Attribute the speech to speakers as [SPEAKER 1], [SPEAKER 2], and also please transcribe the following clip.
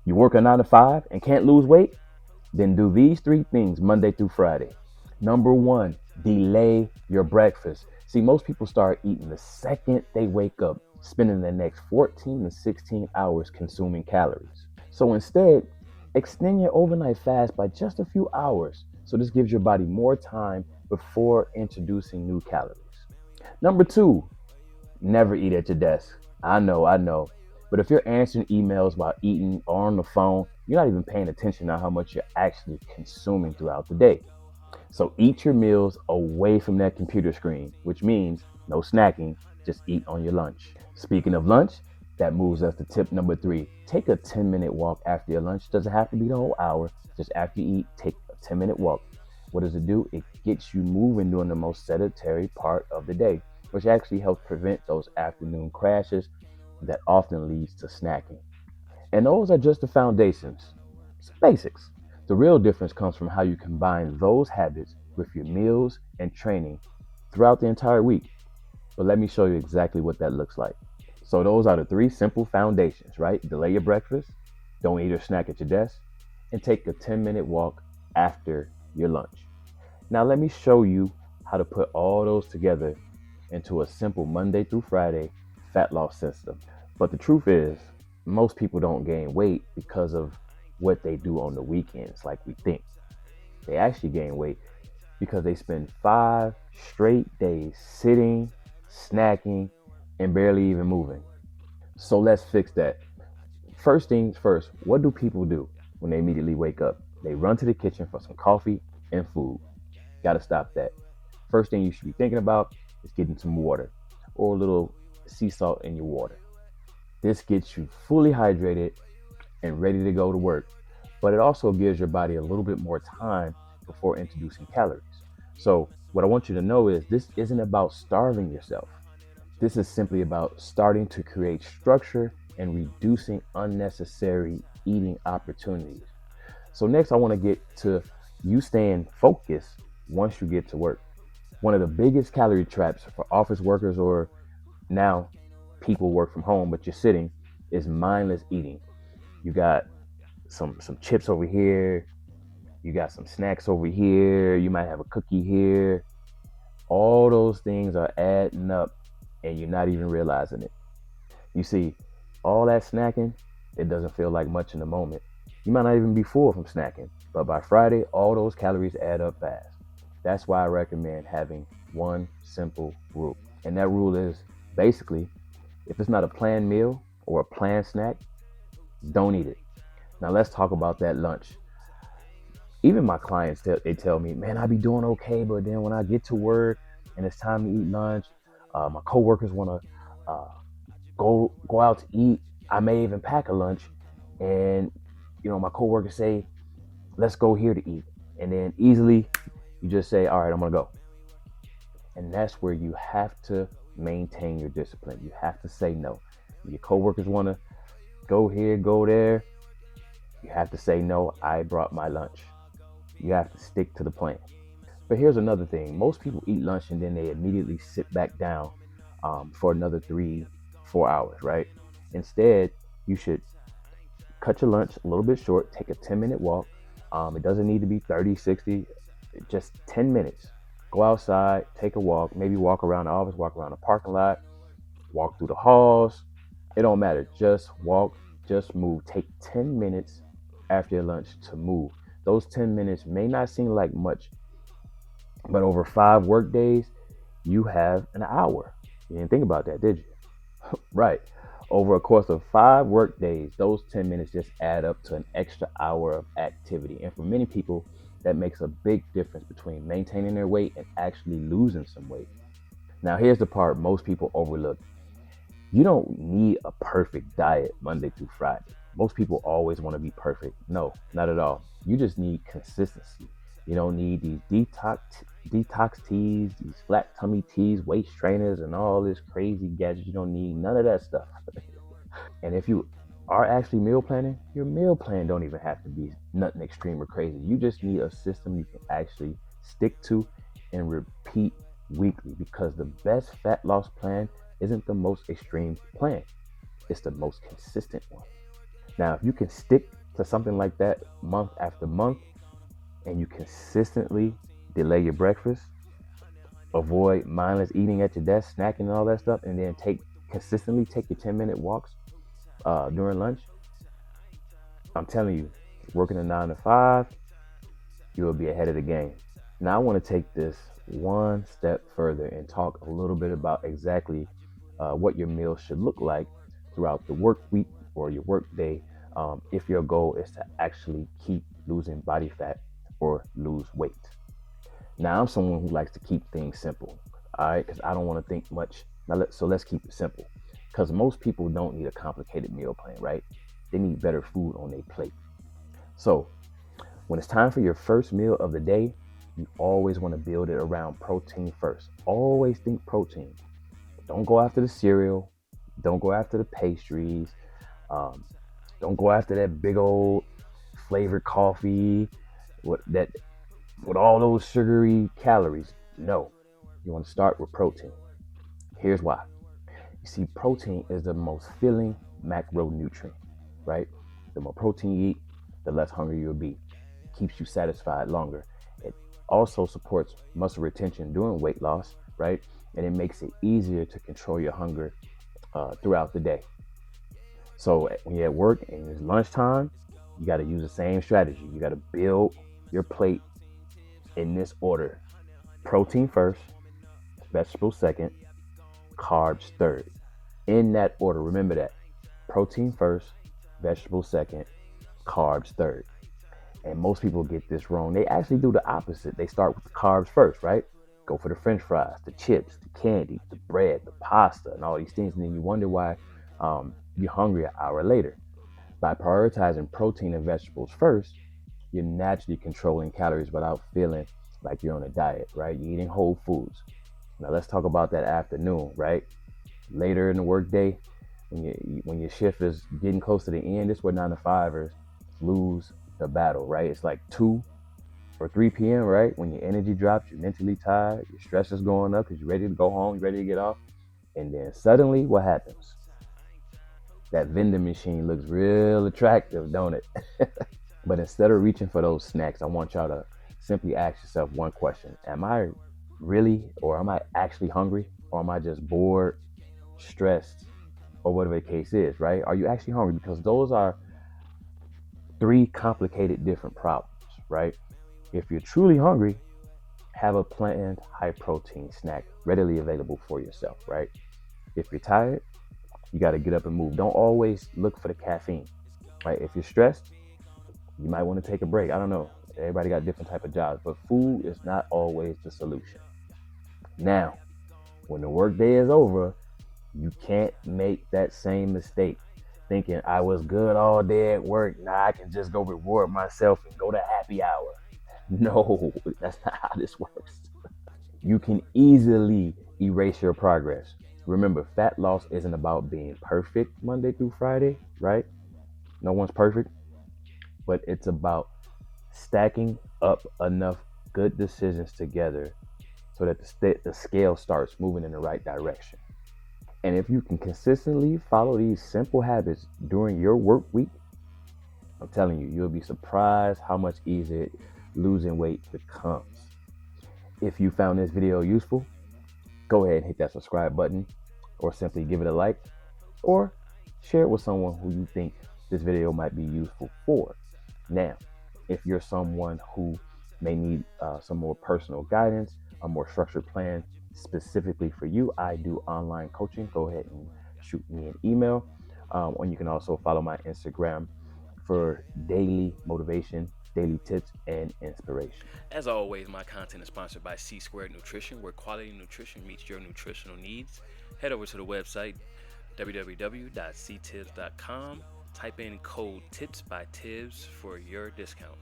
[SPEAKER 1] You work a 9 to 5 and can't lose weight? Then do these 3 things Monday through Friday. Number one, delay your breakfast. See, most people start eating the second they wake up, spending the next 14 to 16 hours consuming calories. So instead, extend your overnight fast by just a few hours. So this gives your body more time before introducing new calories. Number two, never eat at your desk. I know. But if you're answering emails while eating or on the phone, you're not even paying attention to how much you're actually consuming throughout the day. So eat your meals away from that computer screen, which means no snacking, just eat on your lunch. Speaking of lunch, that moves us to tip number three. Take a 10-minute walk after your lunch. Doesn't have to be the whole hour. Just after you eat, take a 10-minute walk. What does it do? It gets you moving during the most sedentary part of the day, which actually helps prevent those afternoon crashes that often leads to snacking. And those are just the foundations. It's basics. The real difference comes from how you combine those habits with your meals and training throughout the entire week. But let me show you exactly what that looks like. So those are the three simple foundations, right? Delay your breakfast, don't eat or snack at your desk, and take a 10-minute walk after your lunch. Now let me show you how to put all those together into a simple Monday through Friday fat loss system. But the truth is, most people don't gain weight because of what they do on the weekends like we think. They actually gain weight because they spend 5 straight days sitting, snacking, and barely even moving. So let's fix that. First things first, what do people do when they immediately wake up? They run to the kitchen for some coffee and food. Gotta stop that. First thing you should be thinking about is getting some water or a little sea salt in your water. This gets you fully hydrated and ready to go to work, but it also gives your body a little bit more time before introducing calories. So, what I want you to know is this isn't about starving yourself. This is simply about starting to create structure and reducing unnecessary eating opportunities. So, next, I want to get to you staying focused once you get to work. One of the biggest calorie traps for office workers or now people work from home, but you're sitting, is mindless eating. You got some chips over here, you got some snacks over here, you might have a cookie here. All those things are adding up and you're not even realizing it. You see, all that snacking, it doesn't feel like much in the moment. You might not even be full from snacking, but by Friday, all those calories add up fast. That's why I recommend having one simple rule. And that rule is basically, if it's not a planned meal or a planned snack, don't eat it. Now let's talk about that lunch. Even my clients, they tell me, man, I be doing okay, but then when I get to work and it's time to eat lunch, my coworkers want to go out to eat. I may even pack a lunch, and my coworkers say, let's go here to eat, and then easily you just say, all right, I'm gonna go. And that's where you have to maintain your discipline. You have to say no. Your coworkers want to go here, go there. You have to say no. I brought my lunch. You have to stick to the plan. But here's another thing. Most people eat lunch and then they immediately sit back down for another 3, 4 hours, right? Instead, you should cut your lunch a little bit short, take a 10-minute walk. It doesn't need to be 30, 60, just 10 minutes. Go outside, take a walk, maybe walk around the office, walk around the parking lot, walk through the halls. It don't matter. Just walk, just move. Take 10 minutes after your lunch to move. Those 10 minutes may not seem like much, but over 5 work days, you have an hour. You didn't think about that, did you? Right. Over a course of 5 work days, those 10 minutes just add up to an extra hour of activity. And for many people, that makes a big difference between maintaining their weight and actually losing some weight. Now, here's the part most people overlook. You don't need a perfect diet Monday through Friday. Most people always want to be perfect. No, not at all. You just need consistency. You don't need these detox teas, these flat tummy teas, waist trainers, and all this crazy gadget. You don't need none of that stuff. And if you are actually meal planning, your meal plan don't even have to be nothing extreme or crazy. You just need a system you can actually stick to and repeat weekly, because the best fat loss plan isn't the most extreme plan. It's the most consistent one. Now, if you can stick to something like that month after month and you consistently delay your breakfast, avoid mindless eating at your desk, snacking and all that stuff, and then consistently take your 10-minute walks during lunch, I'm telling you, working a 9 to 5, you'll be ahead of the game. Now, I want to take this one step further and talk a little bit about exactly what your meals should look like throughout the work week or your work day, if your goal is to actually keep losing body fat or lose weight. Now, I'm someone who likes to keep things simple, all right, because I don't want to think much. So let's keep it simple, because most people don't need a complicated meal plan, right? They need better food on their plate. So when it's time for your first meal of the day, you always want to build it around protein first. Always think protein. Don't go after the cereal. Don't go after the pastries. Um, don't go after that big old flavored coffee with all those sugary calories. No, you want to start with protein. Here's why. You see, protein is the most filling macronutrient, right? The more protein you eat, the less hungry you'll be. It keeps you satisfied longer. It also supports muscle retention during weight loss, right? And it makes it easier to control your hunger throughout the day. So when you're at work and it's lunchtime, you got to use the same strategy. You got to build your plate in this order: protein first, vegetables second, carbs third. In that order, remember that: protein first, vegetables second, carbs third. And most people get this wrong. They actually do the opposite. They start with the carbs first, right? Go for the french fries, the chips, the candy, the bread, the pasta, and all these things. And then you wonder why you're hungry an hour later. By prioritizing protein and vegetables first, you're naturally controlling calories without feeling like you're on a diet, right? You're eating whole foods. Now let's talk about that afternoon, right? Later in the workday, when your shift is getting close to the end, this is where 9 to 5ers lose the battle, right? It's like 2 or 3 p.m., right? When your energy drops, you're mentally tired, your stress is going up because you're ready to go home, you're ready to get off. And then suddenly, what happens? That vending machine looks real attractive, don't it? But instead of reaching for those snacks, I want y'all to simply ask yourself one question: am I really, or am I actually hungry? Or am I just bored, stressed, or whatever the case is, right? Are you actually hungry? Because those are 3 complicated different problems, right? If you're truly hungry, have a planned high protein snack readily available for yourself, right? If you're tired, you got to get up and move. Don't always look for the caffeine, right? If you're stressed, you might want to take a break. I don't know. Everybody got different type of jobs, but food is not always the solution. Now, when the workday is over, you can't make that same mistake thinking I was good all day at work. Now I can just go reward myself and go to happy hour. No, that's not how this works. You can easily erase your progress. Remember, fat loss isn't about being perfect Monday through Friday, right? No one's perfect, but it's about stacking up enough good decisions together so that the scale starts moving in the right direction. And if you can consistently follow these simple habits during your work week, I'm telling you, you'll be surprised how much easier losing weight becomes. If you found this video useful, go ahead and hit that subscribe button, or simply give it a like, or share it with someone who you think this video might be useful for. Now, if you're someone who may need some more personal guidance, a more structured plan specifically for you, I do online coaching. Go ahead and shoot me an email. Or you can also follow my Instagram for daily motivation, daily tips, and inspiration.
[SPEAKER 2] As always, my content is sponsored by C Squared Nutrition, where quality nutrition meets your nutritional needs. Head over to the website www.ctibbs.com. Type in code TIPS by Tibbs for your discount.